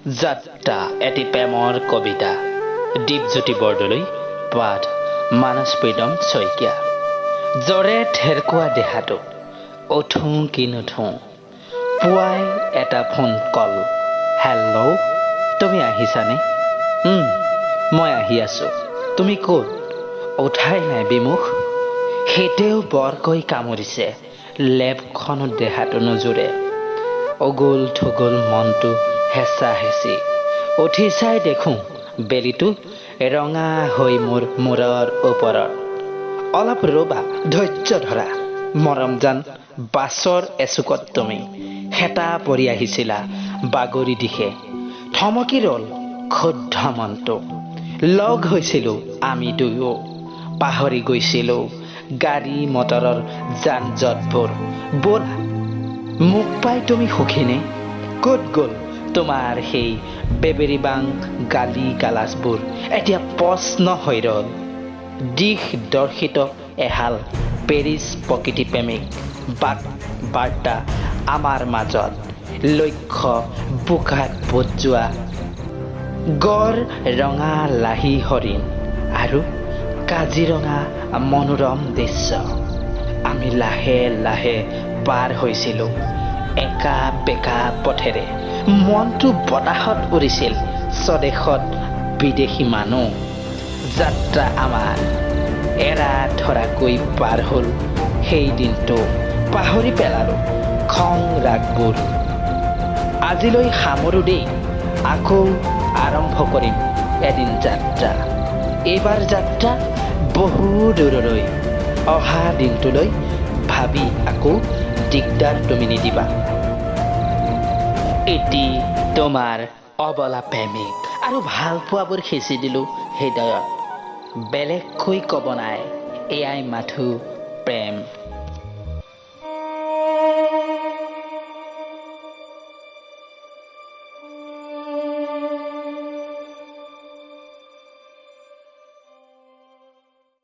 যাত্ৰা এটি প্ৰেমৰ কবিতা দীপজ্যোতি বৰদলৈ পাঠ মানস প্ৰীতম শইকীয়া জ্বৰে ঠেৰকুৱা দেহাটো উঠোঁ কি নুঠোঁ পুৱাই এটা ফোন কল হেল্ল' তুমি আহিছানে মই আহি আছোঁ তুমি ক'ত উঠাই নাই বিমুখ সেইতেও বৰকৈ কামুৰিছে লেপখনত দেহাটো নোজোৰে অগোল থগোল মনটো হেঁচা হেঁচি উঠি চাই দেখোঁ বেলিটো ৰঙা হৈ মোৰ মূৰৰ ওপৰত অলপ ৰ'বা ধৈৰ্য ধৰা মৰমজান বাছৰ এচুকত তুমি হেতা পৰি আহিছিলা বাগৰি দিশে থমকি ৰ'ল ক্ষুদ্ধ মনটো লগ হৈছিলোঁ আমি দুয়ো পাহৰি গৈছিলোঁ গাড়ী মটৰৰ যান জঁটবোৰ ব'লা মোক পাই তুমি সুখীনে ক'ত গ'ল তোমাৰ সেই বেবেৰিবাং গালি গালাজবোৰ এতিয়া প্ৰশ্ন হৈ ৰ'ল দিশ দৰ্শিত এহাল পেৰিছ প্ৰকৃতি প্ৰেমিক বাক বাৰ্তা আমাৰ মাজত লক্ষ্য বোকাত বজোৱা গড় ৰঙা লাহি হৰিণ আৰু কাজিৰঙা মনোৰম দৃশ্য আমি লাহে লাহে পাৰ হৈছিলোঁ একা বেকা পথেৰে মনটো বতাহত উৰিছিল স্বদেশত বিদেশী মানুহ যাত্ৰা আমাৰ এৰা ধৰাকৈ পাৰ হ'ল সেই দিনটো পাহৰি পেলালোঁ খং ৰাগবোৰ আজিলৈ সামৰো দেই আকৌ আৰম্ভ কৰিম এদিন যাত্ৰা এইবাৰ যাত্ৰা বহু দূৰলৈ অহা দিনটোলৈ ভাবি আকৌ দিগদাৰ তুমি নিদিবা এটি তোমাৰ অবলা প্ৰেমিক আৰু ভাল পোৱাবোৰ সিঁচি দিলোঁ হৃদয়ত বেলেগকৈ ক'ব নাই এয়াই মাথো প্ৰেম